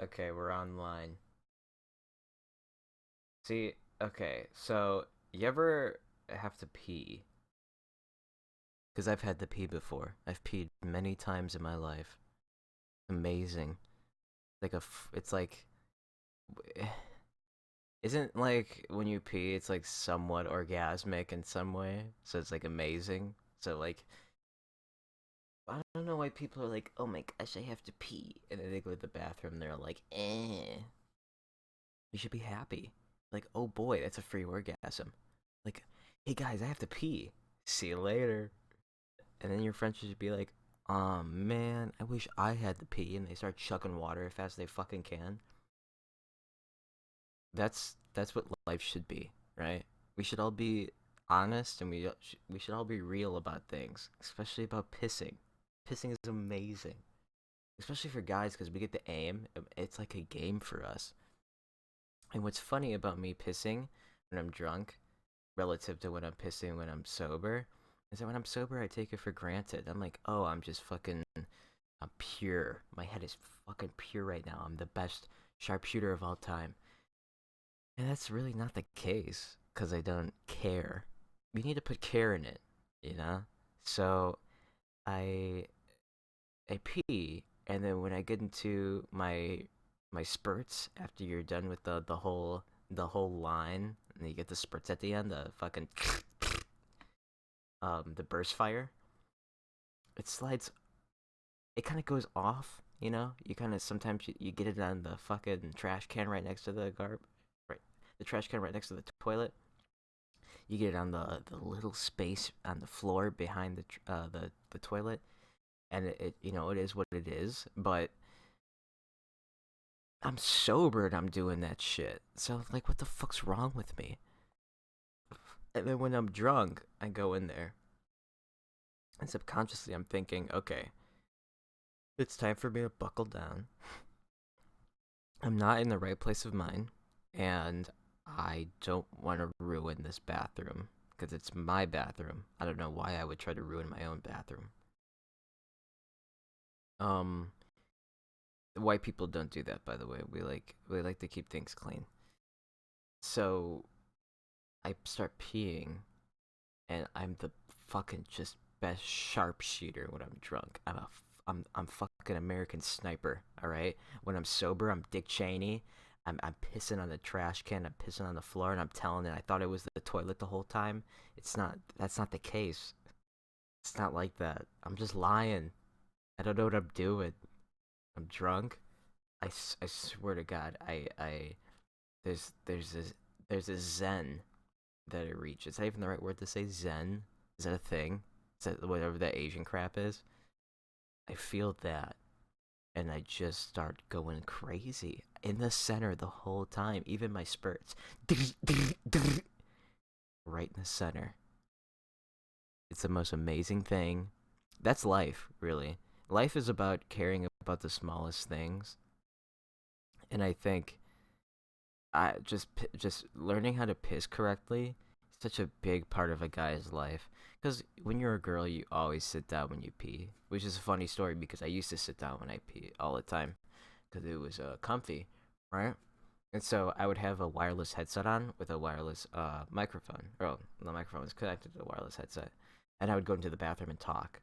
Okay, we're online. See, okay, so you ever have to pee? Because I've had to pee before. I've peed many times in my life. Amazing. It's like, isn't like when you pee, it's like somewhat orgasmic in some way. So it's like amazing. So like, I don't know why people are like, oh my gosh, I have to pee, and then they go to the bathroom. They're like, eh. You should be happy. Like, oh boy, that's a free orgasm. Like, hey guys, I have to pee. See you later. And then your friends should be like, oh man, I wish I had to pee. And they start chucking water as fast as they fucking can. That's what life should be, right? We should all be honest, and we should all be real about things, especially about pissing. Pissing is amazing, especially for guys because we get to aim. It's like a game for us. And what's funny about me pissing when I'm drunk relative to when I'm pissing when I'm sober is that when I'm sober, I take it for granted. I'm like, oh, I'm pure. My head is fucking pure right now. I'm the best sharpshooter of all time. And that's really not the case because I don't care. We need to put care in it, you know? So I I pee, and then when I get into my spurts after you're done with the whole line, and you get the spurts at the end, the fucking the burst fire, it slides. It kind of goes off. You kind of sometimes you get it on the fucking trash can right next to right, the trash can right next to the toilet. You get it on the little space on the floor behind the toilet, and it is what it is. But I'm sober and I'm doing that shit. So like, what the fuck's wrong with me? And then when I'm drunk, I go in there and subconsciously I'm thinking, okay, it's time for me to buckle down. I'm not in the right place of mind, and I don't want to ruin this bathroom because it's my bathroom. I don't know why I would try to ruin my own bathroom. Um, White people don't do that, by the way. We like to keep things clean. So I start peeing, and I'm the fucking just best sharpshooter when I'm drunk. I'm fucking American sniper. All right. When I'm sober, I'm Dick Cheney. I'm pissing on the trash can. I'm pissing on the floor, and I'm telling it I thought it was the toilet the whole time. It's not. That's not the case. It's not like that. I'm just lying. I don't know what I'm doing. I'm drunk. I swear to God, I there's a zen that it reaches. Is that even the right word to say? Zen? Is that a thing? Is that whatever that Asian crap is? I feel that, and I just start going crazy in the center the whole time. Even my spurts, right in the center. It's the most amazing thing. That's life, really. Life is about caring about the smallest things, and I think just learning how to piss correctly is such a big part of a guy's life. Because when you're a girl, you always sit down when you pee, which is a funny story because I used to sit down when I pee all the time because it was comfy, right? And so I would have a wireless headset on with a wireless microphone. Oh, the microphone was connected to the wireless headset, and I would go into the bathroom and talk.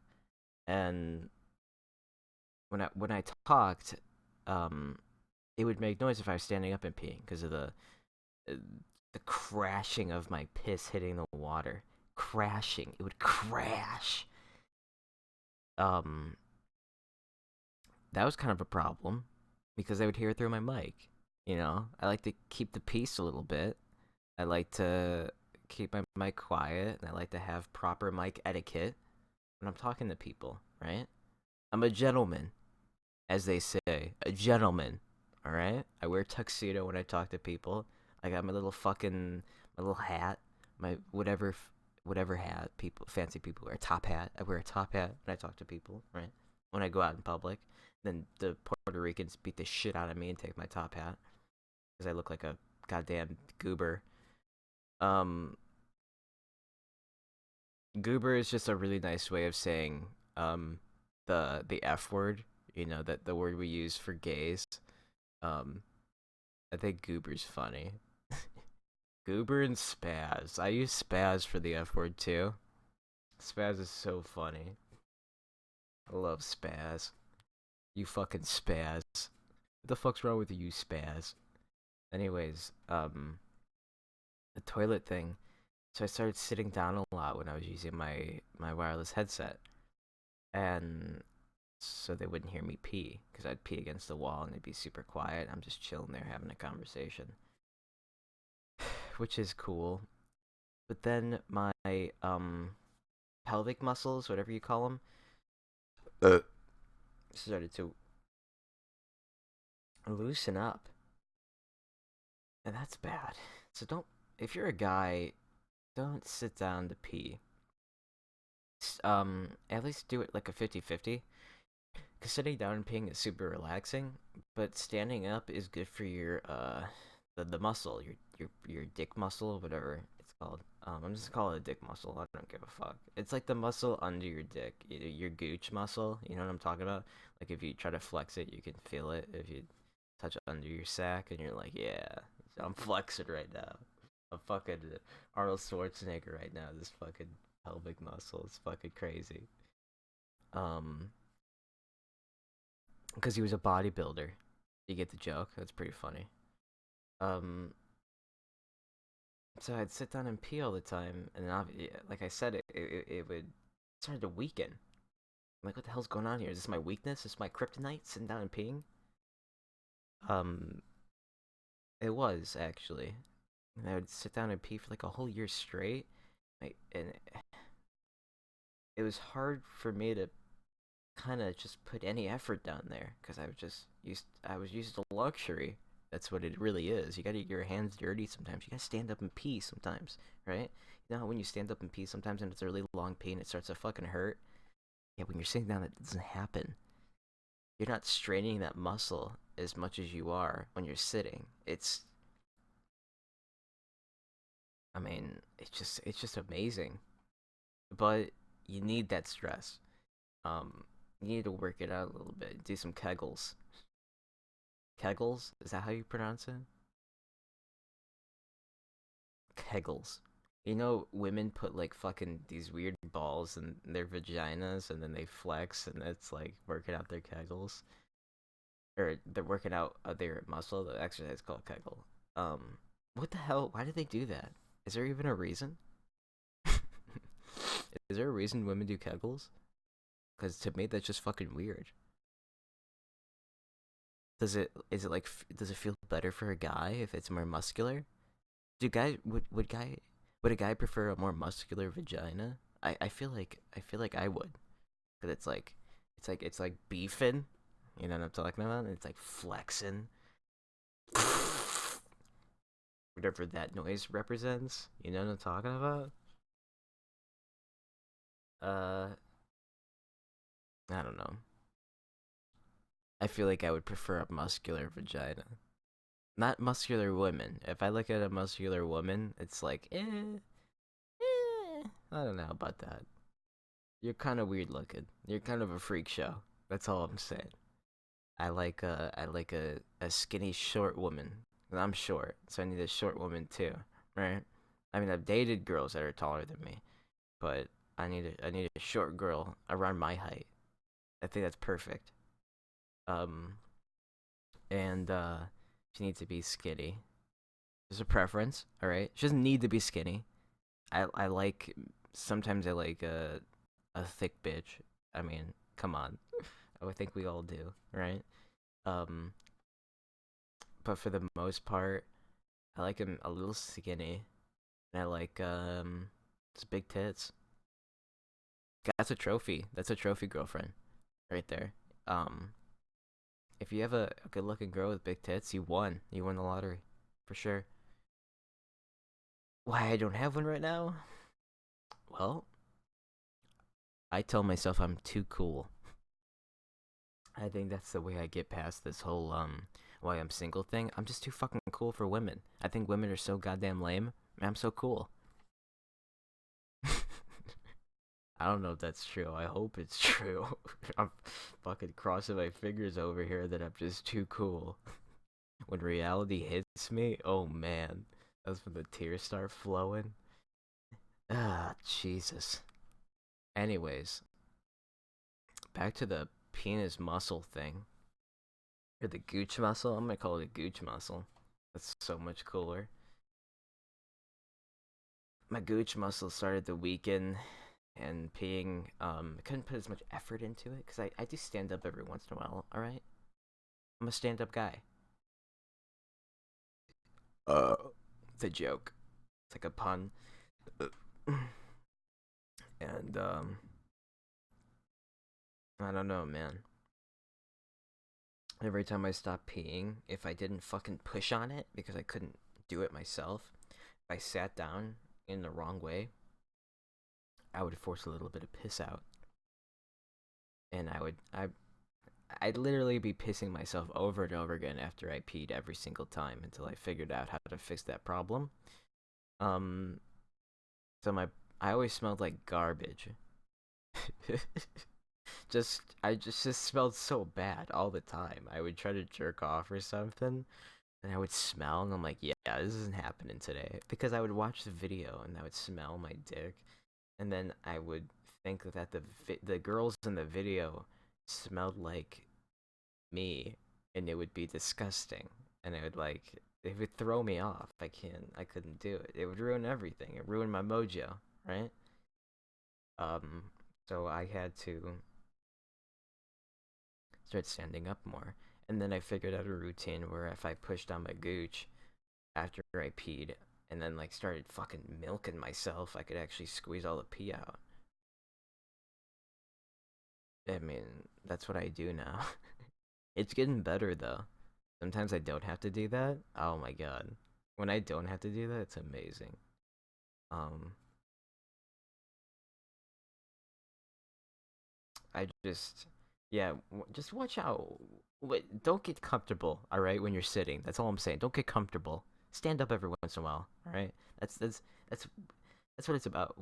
And when I talked, um, it would make noise if I was standing up and peeing because of uh, the crashing of my piss hitting the water. Crashing. It would crash. Um, that was kind of a problem because I would hear it through my mic. I like to keep the peace a little bit. I like to keep my mic quiet, and I like to have proper mic etiquette when I'm talking to people, right? I'm a gentleman, as they say, a gentleman. All right. I wear tuxedo when I talk to people. I got my little hat, my whatever hat people fancy people wear, top hat. I wear a top hat when I talk to people, right? When I go out in public, then the Puerto Ricans beat the shit out of me and take my top hat because I look like a goddamn goober. Um, Goober is just a really nice way of saying the F word. That the word we use for gays. Um, I think Goober's funny. Goober and Spaz. I use Spaz for the F word too. Spaz is so funny. I love Spaz. You fucking Spaz. What the fuck's wrong with you, Spaz? Anyways, the toilet thing. So I started sitting down a lot when I was using my wireless headset, and so they wouldn't hear me pee because I'd pee against the wall and it'd be super quiet. I'm just chilling there having a conversation, which is cool. But then my pelvic muscles, whatever you call them, started to loosen up, and that's bad. So don't, if you're a guy, don't sit down to pee. At least do it like a 50-50. Because sitting down and peeing is super relaxing, but standing up is good for your the muscle, your dick muscle, whatever it's called. I'm just calling it a dick muscle. I don't give a fuck. It's like the muscle under your dick, your gooch muscle. You know what I'm talking about? Like if you try to flex it, you can feel it. If you touch it under your sack, and you're like, yeah, I'm flexing right now. I'm fucking Arnold Schwarzenegger right now. This fucking pelvic muscle. It's fucking crazy. Um, because he was a bodybuilder. You get the joke? That's pretty funny. Um, so I'd sit down and pee all the time, and like I said, it would start to weaken. I'm like, what the hell's going on here? Is this my weakness? Is this my kryptonite? Sitting down and peeing? Um, it was actually. And I would sit down and pee for like a whole year straight. And it was hard for me to kind of just put any effort down there because I was used to luxury. That's what it really is. You gotta get your hands dirty sometimes. You gotta stand up and pee sometimes, right? You know how when you stand up and pee sometimes and it's a really long pee and it starts to fucking hurt? Yeah, when you're sitting down, that doesn't happen. You're not straining that muscle as much as you are when you're sitting. I mean, it's just amazing. But you need that stress. You need to work it out a little bit. Do some kegels. Kegels? Is that how you pronounce it? Kegels. You know, women put like fucking these weird balls in their vaginas and then they flex and it's like working out their kegels. Or they're working out their muscle. The exercise is called kegel. What the hell? Why do they do that? Is there even a reason? Is there a reason women do kegels? Because to me, that's just fucking weird. Does it feel better for a guy if it's more muscular? Do guy would a guy prefer a more muscular vagina? I feel like I would, because it's like beefing, you know what I'm talking about? It's like flexing, whatever that noise represents. You know what I'm talking about? Uh, I don't know. I feel like I would prefer a muscular vagina, not muscular women. If I look at a muscular woman, it's like, I don't know about that. You're kind of weird looking. You're kind of a freak show. That's all I'm saying. I like a skinny short woman. And I'm short, so I need a short woman too, right? I mean, I've dated girls that are taller than me, but I need a short girl around my height. I think that's perfect. Um, and she needs to be skinny. There's a preference, all right. She doesn't need to be skinny. I like sometimes I like a thick bitch. I mean, come on. I would think we all do, right? Um, but for the most part, I like him a little skinny, and I like his big tits. That's a trophy. That's a trophy girlfriend, right there. Um, if you have a good-looking girl with big tits, you won. You won the lottery, for sure. Why I don't have one right now? Well, I tell myself I'm too cool. I think that's the way I get past this whole why I'm single thing. I'm just too fucking cool for women. I think women are so goddamn lame. I'm so cool. I don't know if that's true. I hope it's true. I'm fucking crossing my fingers over here that I'm just too cool. When reality hits me, oh man, that's when the tears start flowing. Ah, Jesus. Anyways, back to the penis muscle thing. Or the gooch muscle. I'm gonna call it a gooch muscle. That's so much cooler. My gooch muscle started to weaken and peeing. I couldn't put as much effort into it because I do stand up every once in a while. All right, I'm a stand up guy. It's a joke. It's like a pun. And I don't know, man. Every time I stopped peeing, if I didn't fucking push on it because I couldn't do it myself, if I sat down in the wrong way, I would force a little bit of piss out, and I'd literally be pissing myself over and over again after I peed every single time until I figured out how to fix that problem. Um, so I always smelled like garbage. I just smelled so bad all the time. I would try to jerk off or something, and I would smell, and I'm like, yeah, this isn't happening today. Because I would watch the video, and I would smell my dick, and then I would think that the girls in the video smelled like me, and it would be disgusting, and it would throw me off. I couldn't do it. It would ruin everything. It ruined my mojo, right? Um, so I had to start standing up more. And then I figured out a routine where if I pushed on my gooch after I peed and then like started fucking milking myself, I could actually squeeze all the pee out. I mean, that's what I do now. It's getting better though. Sometimes I don't have to do that. Oh my god. When I don't have to do that, it's amazing. Um I just yeah, just watch out. Wait, don't get comfortable, all right, when you're sitting. That's all I'm saying. Don't get comfortable. Stand up every once in a while, all right? That's that's what it's about.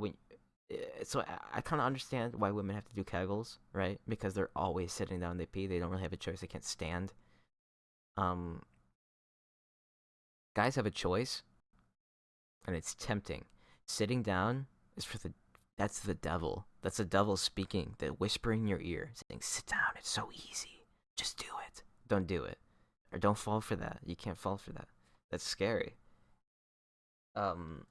So I kind of understand why women have to do kegels, right? Because they're always sitting down. They pee. They don't really have a choice. They can't stand. Um, Guys have a choice, and it's tempting. Sitting down is for the that's the devil. That's the devil speaking, the whispering in your ear, saying, "Sit down. It's so easy. Just do it. Don't do it, or don't fall for that. You can't fall for that. That's scary." Um,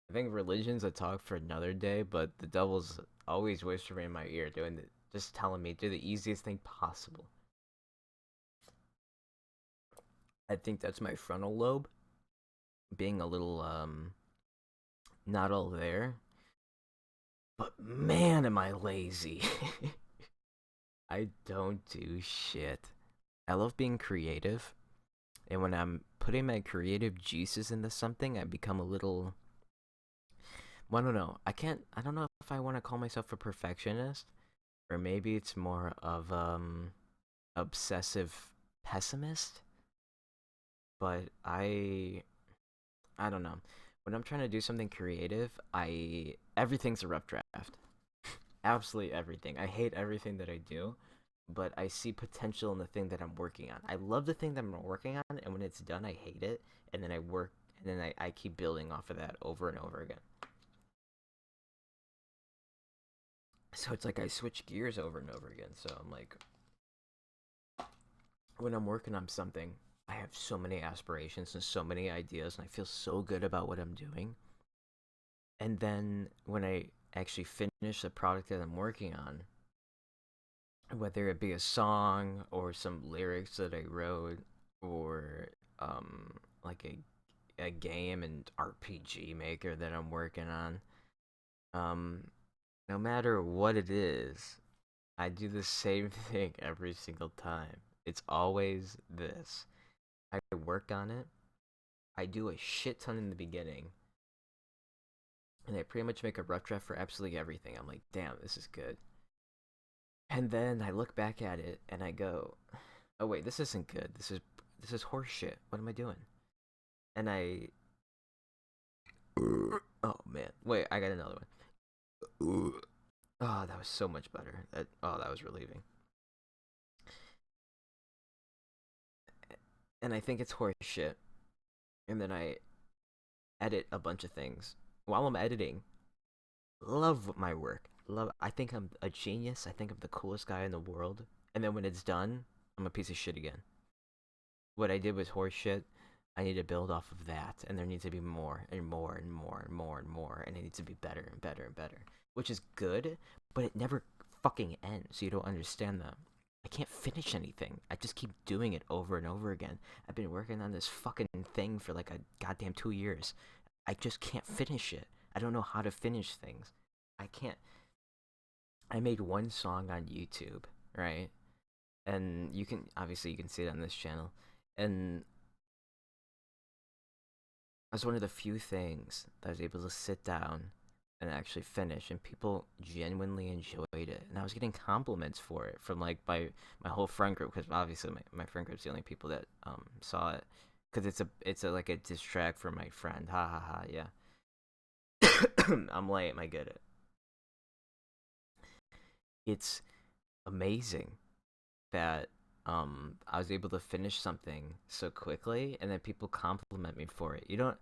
I think religion's a talk for another day, but the devil's always whispering in my ear, just telling me do the easiest thing possible. I think that's my frontal lobe being a little not all there. But man, am I lazy. I don't do shit. I love being creative, and when I'm putting my creative juices into something, I become a little. Well, I don't know. I don't know if I want to call myself a perfectionist, or maybe it's more of obsessive pessimist. But I don't know. When I'm trying to do something creative, I everything's a rough draft. Absolutely everything. I hate everything that I do, but I see potential in the thing that I'm working on. I love the thing that I'm working on, and when it's done, I hate it, and then I keep building off of that over and over again. So it's like I switch gears over and over again. So I'm like, when I'm working on something, I have so many aspirations and so many ideas, and I feel so good about what I'm doing. And then when I actually finish the product that I'm working on, whether it be a song or some lyrics that I wrote or like a game and RPG maker that I'm working on, um no matter what it is, I do the same thing every single time. It's always this. I work on it. I do a shit ton in the beginning, and I pretty much make a rough draft for absolutely everything. I'm like, damn, this is good. And then I look back at it and I go, oh wait, this isn't good. This is horse shit. What am I doing? And I oh man, wait, I got another one. Oh, that was so much better. That was relieving. and I think it's horse shit. And then I edit a bunch of things. While I'm editing, love my work. Love. I think I'm a genius. I think I'm the coolest guy in the world. And then when it's done, I'm a piece of shit again. What I did was horse shit. I need to build off of that, and there needs to be more and more and more and more and more, and it needs to be better and better and better, which is good, but it never fucking ends. You don't understand that. I can't finish anything. I just keep doing it over and over again. I've been working on this fucking thing for like a goddamn 2 years. I just can't finish it. I don't know how to finish things. I can't. I made one song on YouTube, right? And you can obviously you can see it on this channel, and was one of the few things that I was able to sit down and actually finish, and people genuinely enjoyed it. And I was getting compliments for it from like my whole friend group, because obviously my friend group's the only people that saw it, because it's a like a diss track for my friend. Ha ha ha. Yeah. I'm lame. I get it. It's amazing that I was able to finish something so quickly, and then people compliment me for it. You don't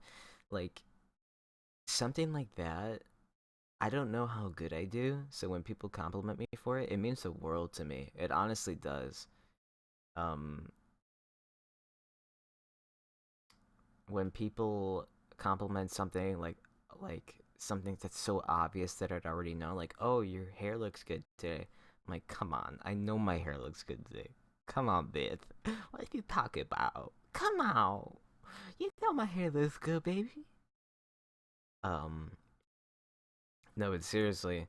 like something like that. I don't know how good I do, so when people compliment me for it, it means the world to me. It honestly does. Um, when people compliment something like something that's so obvious that I'd already know, like, oh, your hair looks good today. I'm like, come on, I know my hair looks good today. Come on, Beth. What are you talking about? Come on. You know my hair looks good, baby. Um, no, but seriously,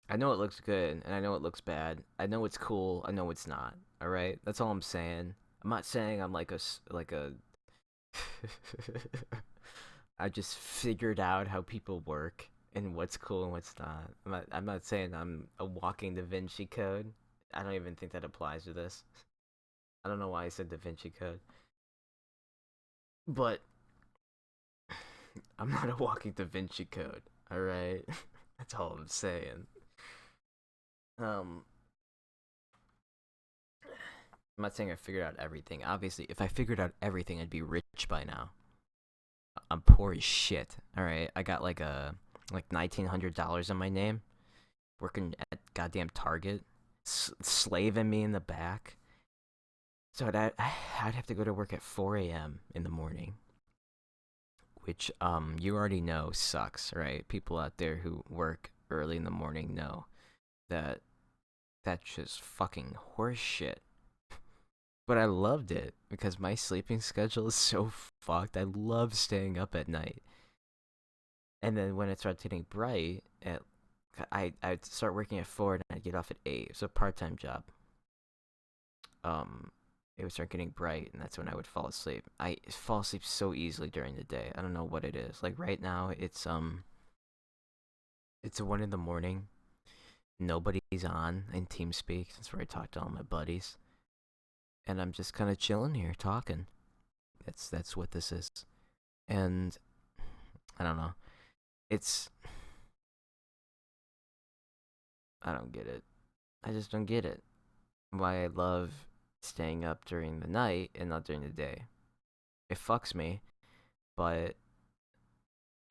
I know it looks good, and I know it looks bad. I know it's cool. I know it's not. All right, that's all I'm saying. I'm not saying I'm like a. I just figured out how people work and what's cool and what's not. I'm not saying I'm a walking Da Vinci Code. I don't even think that applies to this. I don't know why I said Da Vinci Code, but I'm not a walking Da Vinci Code. All right, that's all I'm saying. Um, I'm not saying I figured out everything. Obviously, if I figured out everything, I'd be rich by now. I'm poor as shit. All right, I got like $1,900 in my name, working at goddamn Target, slaving me in the back. So I'd have to go to work at 4 a.m. in the morning, which you already know sucks, right? People out there who work early in the morning know that that's just fucking horseshit. But I loved it because my sleeping schedule is so fucked. I love staying up at night. And then when it starts getting bright, I'd start working at 4 and I'd get off at 8. It's a part-time job. Um, it would start getting bright, and that's when I would fall asleep. I fall asleep so easily during the day. I don't know what it is. Like right now, it's 1 in the morning. Nobody's on in TeamSpeak. That's where I talk to all my buddies, and I'm just kind of chilling here talking. That's what this is, and I don't know. It's I don't get it. I just don't get it. Why I love staying up during the night and not during the day. It fucks me, but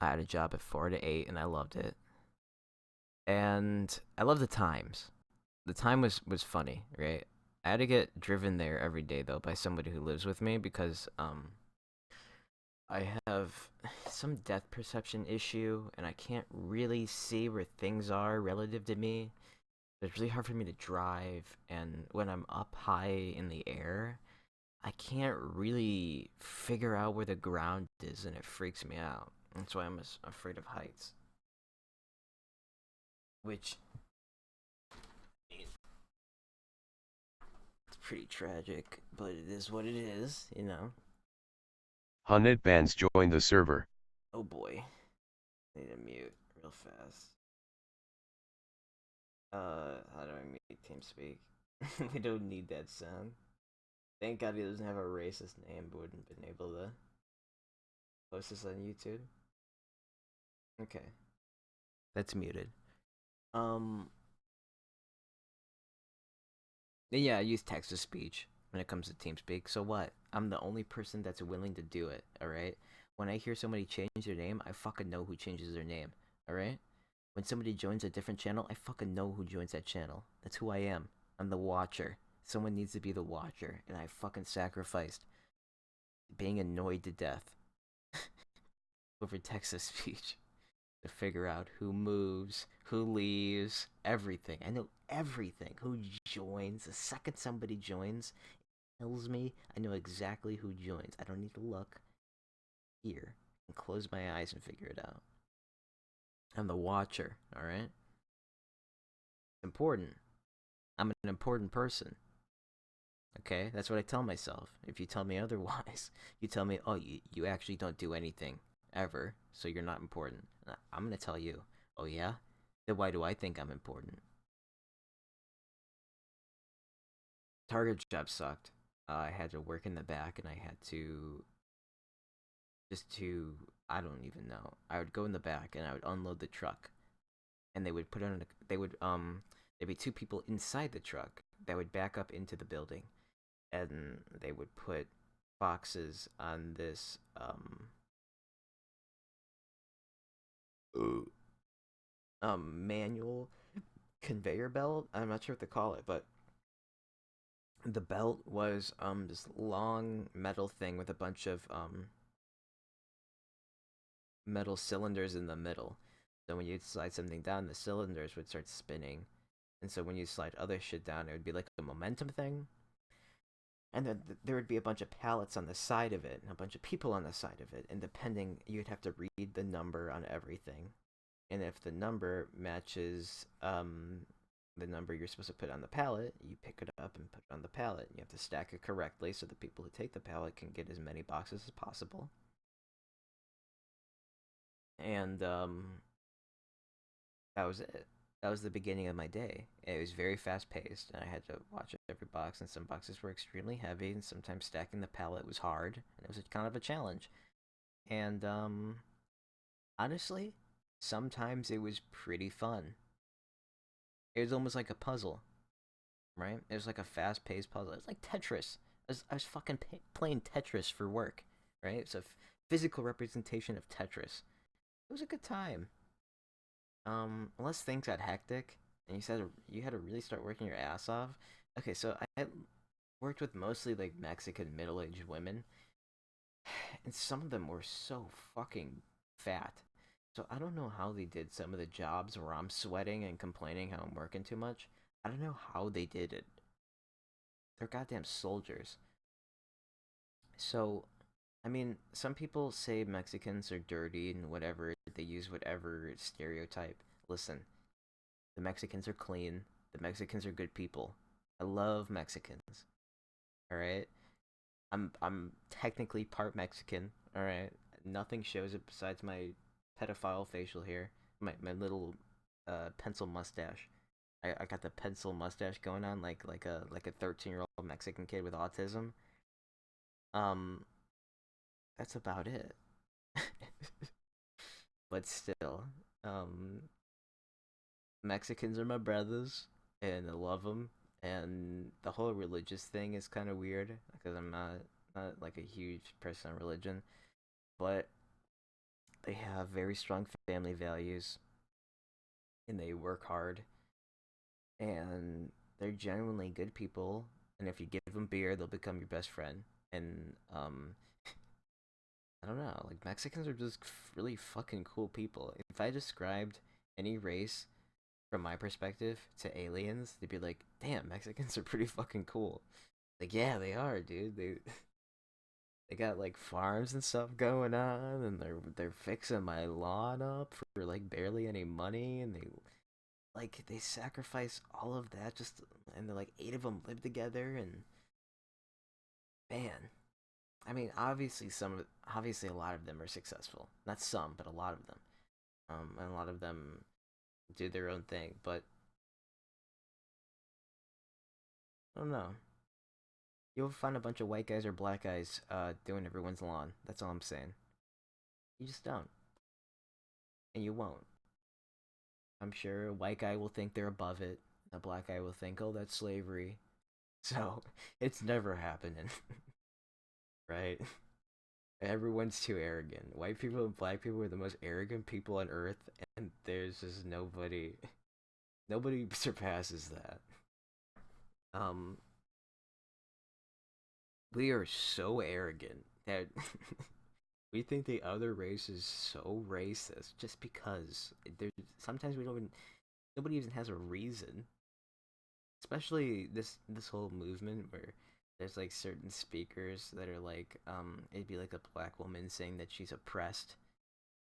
I had a job at 4 to 8 and I loved it. And I love the times. The time was funny, right? I had to get driven there every day though by somebody who lives with me because I have some depth perception issue and I can't really see where things are relative to me. It's really hard for me to drive, and when I'm up high in the air, I can't really figure out where the ground is, and it freaks me out. That's why I'm afraid of heights. Which is pretty tragic, but it is what it is, you know? Hunnit bands join the server. Oh boy. Need to mute real fast. How do I mute TeamSpeak? We don't need that sound. Thank God he doesn't have a racist name, but wouldn't been able to post this on YouTube. Okay. That's muted. Um, yeah, I use text to speech. when it comes to TeamSpeak. So what? I'm the only person that's willing to do it, alright? When I hear somebody change their name, I fucking know who changes their name, alright? When somebody joins a different channel, I fucking know who joins that channel. That's who I am. I'm the watcher. Someone needs to be the watcher, and I fucking sacrificed being annoyed to death over text-to-speech to figure out who moves, who leaves, everything. I know everything. Who joins. The second somebody joins, tells me I know exactly who joins. I don't need to look here and close my eyes and figure it out. I'm the watcher, alright? Important. I'm an important person. Okay? That's what I tell myself. If you tell me otherwise, you tell me, oh, you actually don't do anything ever, so you're not important. I'm gonna tell you, oh yeah? Then why do I think I'm important? Target job sucked. I had to work in the back and I had to just to I don't even know. I would go in the back and I would unload the truck, and they would put on they would there'd be two people inside the truck that would back up into the building, and they would put boxes on this manual conveyor belt. I'm not sure what to call it, but the belt was this long metal thing with a bunch of metal cylinders in the middle. So when you slide something down, the cylinders would start spinning. And so when you slide other shit down, it would be like a momentum thing. And then there would be a bunch of pallets on the side of it, and a bunch of people on the side of it. And depending, you'd have to read the number on everything. And if the number matches the number you're supposed to put on the pallet, you pick it up and put it on the pallet. You have to stack it correctly so the people who take the pallet can get as many boxes as possible. And that was it. That was the beginning of my day. It was very fast paced, and I had to watch every box. And some boxes were extremely heavy, and sometimes stacking the pallet was hard, and it was kind of a challenge. And honestly, sometimes it was pretty fun. It was almost like a puzzle, right? It was like a fast paced puzzle. It was like Tetris. I was fucking playing Tetris for work, right? It's a physical representation of Tetris. It was a good time. Unless things got hectic and you had to really start working your ass off. Okay, so I had worked with mostly like Mexican middle-aged women, and some of them were so fucking fat. So I don't know how they did some of the jobs where I'm sweating and complaining how I'm working too much. I don't know how they did it. They're goddamn soldiers. So, I mean, some people say Mexicans are dirty and whatever. They use whatever stereotype. Listen, the Mexicans are clean. The Mexicans are good people. I love Mexicans. All right. I'm technically part Mexican. All right. Nothing shows it besides my pedophile facial hair, my little pencil mustache. I got the pencil mustache going on like a 13-year-old Mexican kid with autism. Um, that's about it. But still, um, Mexicans are my brothers, and I love them. And the whole religious thing is kind of weird because I'm not like a huge person on religion, but they have very strong family values, and they work hard, and they're genuinely good people. And if you give them beer, they'll become your best friend. And I don't know, like Mexicans are just really fucking cool people. If I described any race from my perspective to aliens, they'd be like, "Damn, Mexicans are pretty fucking cool." Like, yeah, they are, dude. They got like farms and stuff going on, and they're fixing my lawn up for like barely any money, and they sacrifice all of that just, and they're like eight of them live together, and man, I mean, obviously a lot of them are successful. Not some, but a lot of them. And a lot of them do their own thing, but I don't know. You'll find a bunch of white guys or black guys doing everyone's lawn. That's all I'm saying. You just don't. And you won't. I'm sure a white guy will think they're above it. A black guy will think, oh, that's slavery. So it's never happening, right? Everyone's too arrogant. White people and black people are the most arrogant people on earth, and there's just nobody surpasses that. Um, we are so arrogant that we think the other race is so racist just because there. Sometimes we don't even. Nobody even has a reason. Especially this whole movement where there's like certain speakers that are like, it'd be like a black woman saying that she's oppressed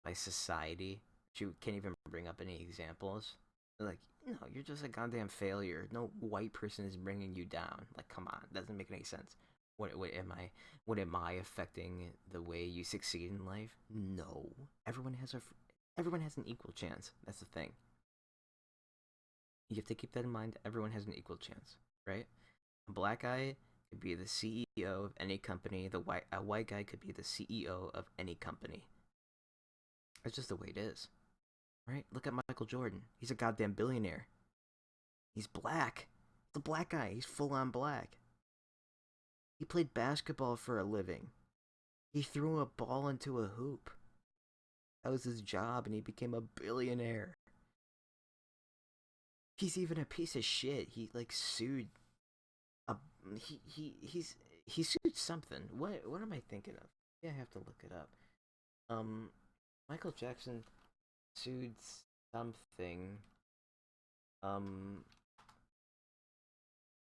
by society. She can't even bring up any examples. They're like, no, you're just a goddamn failure. No white person is bringing you down. Like, come on, doesn't make any sense. What am I? What am I affecting the way you succeed in life? No, everyone has an equal chance. That's the thing. You have to keep that in mind. Everyone has an equal chance, right? A black guy could be the CEO of any company. A white guy could be the CEO of any company. That's just the way it is. Right? Look at Michael Jordan. He's a goddamn billionaire. He's black. He's a black guy. He's full on black. He played basketball for a living. He threw a ball into a hoop. That was his job, and he became a billionaire. He's even a piece of shit. He like sued. A, he sued something. What am I thinking of? Yeah, I have to look it up. Um, Michael Jackson sued something. Um,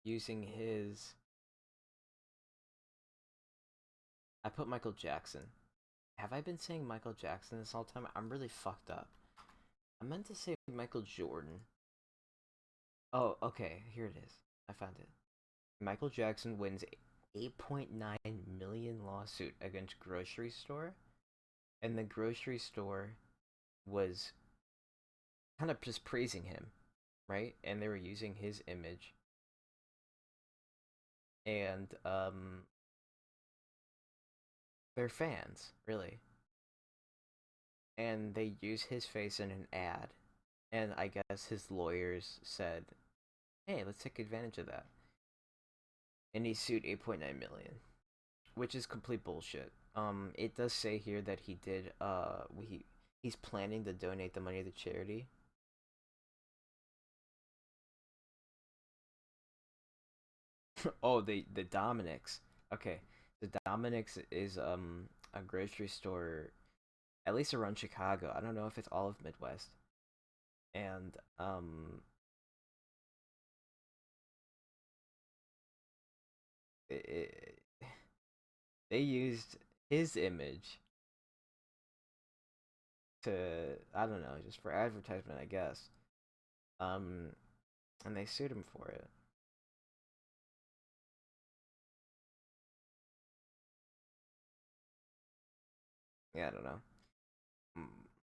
using his. I put Michael Jackson. Have I been saying Michael Jackson this whole time? I'm really fucked up. I meant to say Michael Jordan. Oh, okay. Here it is. I found it. Michael Jackson wins 8.9 million lawsuit against grocery store, and the grocery store was kind of just praising him, right? And they were using his image, and they're fans, really, and they use his face in an ad, and I guess his lawyers said, "Hey, let's take advantage of that," and he sued 8.9 million, which is complete bullshit. It does say here that he did. He's planning to donate the money to charity. Oh, the Dominics. Okay, the Dominics is a grocery store, at least around Chicago. I don't know if it's all of Midwest. And it, they used his image to, I don't know, just for advertisement, I guess. Um, and they sued him for it. Yeah, I don't know.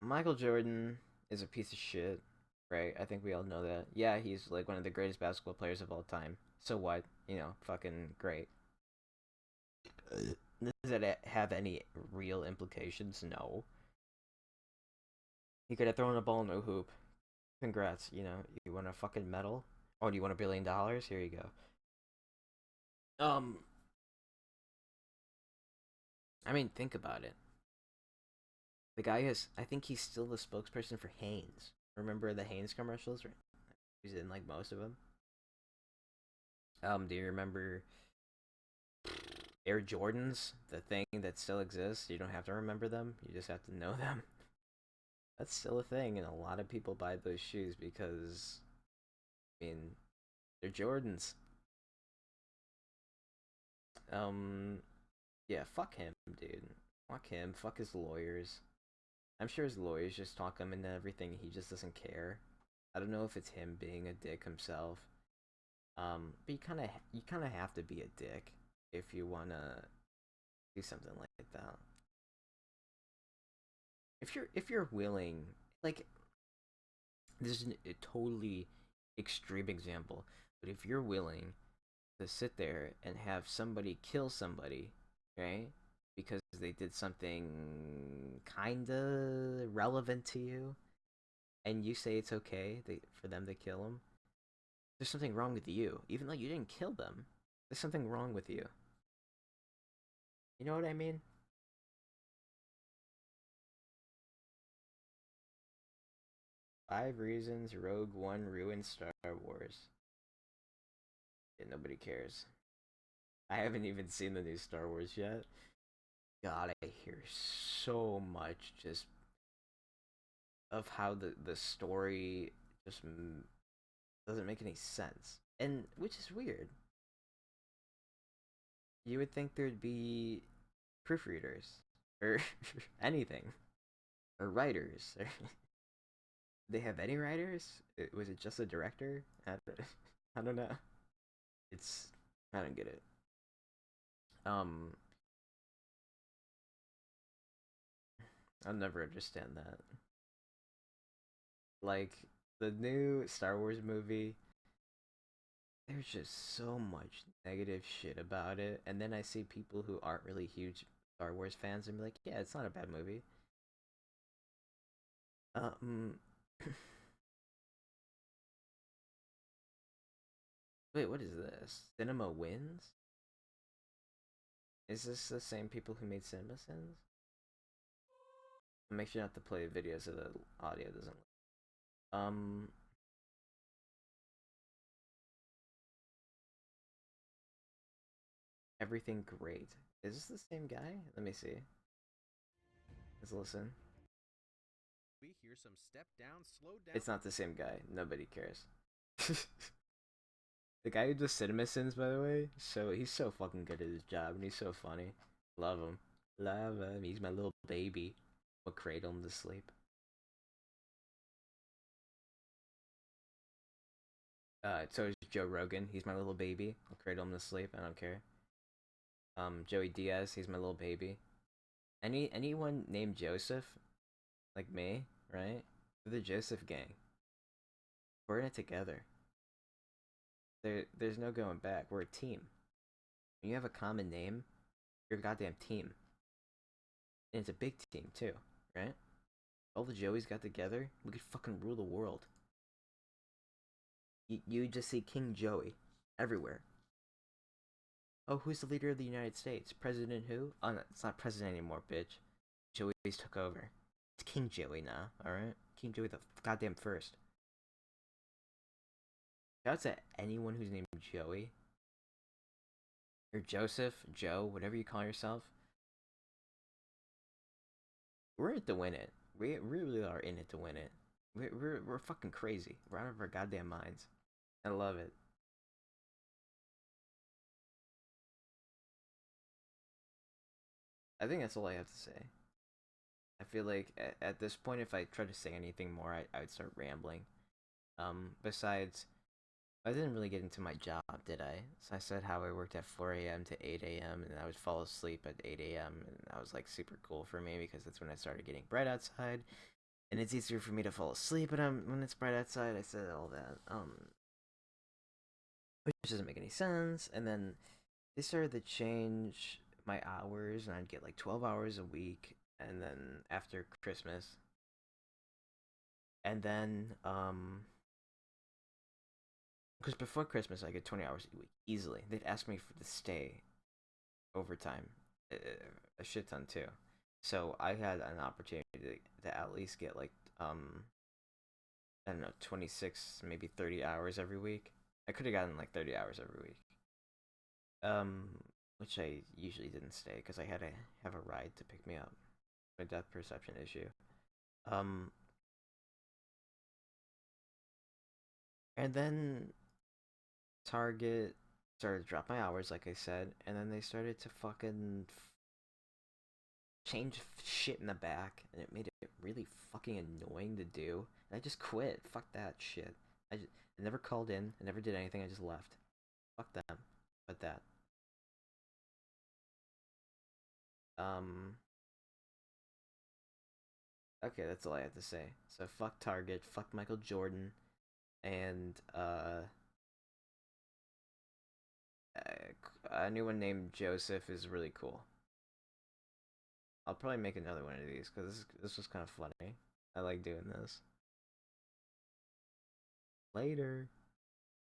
Michael Jordan is a piece of shit, right? I think we all know that. Yeah, he's like one of the greatest basketball players of all time. So what? You know, fucking great. Does it have any real implications? No. He could have thrown a ball in a hoop. Congrats, you know. You want a fucking medal? Oh, do you want $1 billion? Here you go. Um, I mean, think about it. The guy is. I think he's still the spokesperson for Hanes. Remember the Hanes commercials? Right? He's in like most of them. Do you remember Air Jordans? The thing that still exists. You don't have to remember them. You just have to know them. That's still a thing, and a lot of people buy those shoes because, I mean, they're Jordans. Um, yeah, fuck him, dude. Fuck him. Fuck his lawyers. I'm sure his lawyers just talk him into everything. He just doesn't care. I don't know if it's him being a dick himself. But you kind of have to be a dick if you wanna do something like that. If you're willing, like this is a totally extreme example, but if you're willing to sit there and have somebody kill somebody, right? Because they did something kinda relevant to you, and you say it's okay for them to kill them, there's something wrong with you, even though you didn't kill them. There's something wrong with you. You know what I mean? 5 reasons Rogue One ruined Star Wars. Yeah, nobody cares. I haven't even seen the new Star Wars yet. God, I hear so much just of how the story just doesn't make any sense, and which is weird. You would think there'd be proofreaders or anything or writers. Or they have any writers? Was it just a director? I don't know. It's I don't get it. Um, I'll never understand that. Like the new Star Wars movie, there's just so much negative shit about it, and then I see people who aren't really huge Star Wars fans and be like, "Yeah, it's not a bad movie." Um, wait, what is this? Cinema Wins? Is this the same people who made Cinema Sins? Make sure not to play videos so the audio doesn't. Um, Everything great. Is this the same guy? Let me see. Let's listen. We hear some step down, slow down. It's not the same guy. Nobody cares. The guy who does Cinema Sins, by the way, so he's so fucking good at his job, and he's so funny. Love him. Love him. He's my little baby. We'll cradle him to sleep. So is Joe Rogan. He's my little baby. I'll cradle him to sleep. I don't care. Joey Diaz. He's my little baby. Anyone named Joseph, like me, right? We're the Joseph gang. We're in it together. There's no going back. We're a team. When you have a common name, you're a goddamn team. And it's a big team too, right? All the Joeys got together, we could fucking rule the world. You just see King Joey everywhere. Oh, who's the leader of the United States? President who? Oh, no, it's not president anymore, bitch. Joey's took over. It's King Joey now, alright? King Joey the goddamn first. Shout out to anyone who's named Joey. Or Joseph, Joe, whatever you call yourself. We're in it to win it. We really are in it to win it. We're fucking crazy. We're out of our goddamn minds. I love it. I think that's all I have to say. I feel like at this point, if I try to say anything more, I would start rambling. Besides, I didn't really get into my job, did I? So I said how I worked at 4 a.m. to 8 a.m. and I would fall asleep at 8 a.m. and that was like super cool for me because that's when I started getting bright outside, and it's easier for me to fall asleep when it's bright outside. I said all that, which doesn't make any sense. And then they started to change my hours, and I'd get like 12 hours a week, and then after Christmas, and then because before Christmas I get 20 hours a week easily. They'd ask me to stay overtime, a shit ton too. So I had an opportunity to at least get like I don't know, 26 maybe 30 hours every week. I could have gotten like 30 hours every week. Um, which I usually didn't stay because I had to have a ride to pick me up. My depth perception issue. Um, and then Target started to drop my hours, like I said, and then they started to fucking change shit in the back, and it made it really fucking annoying to do. And I just quit. Fuck that shit. I never called in. I never did anything. I just left. Fuck them. But that. Um. Okay, that's all I have to say. So fuck Target. Fuck Michael Jordan. And anyone named Joseph is really cool. I'll probably make another one of these because this was kind of funny. I like doing this. Later.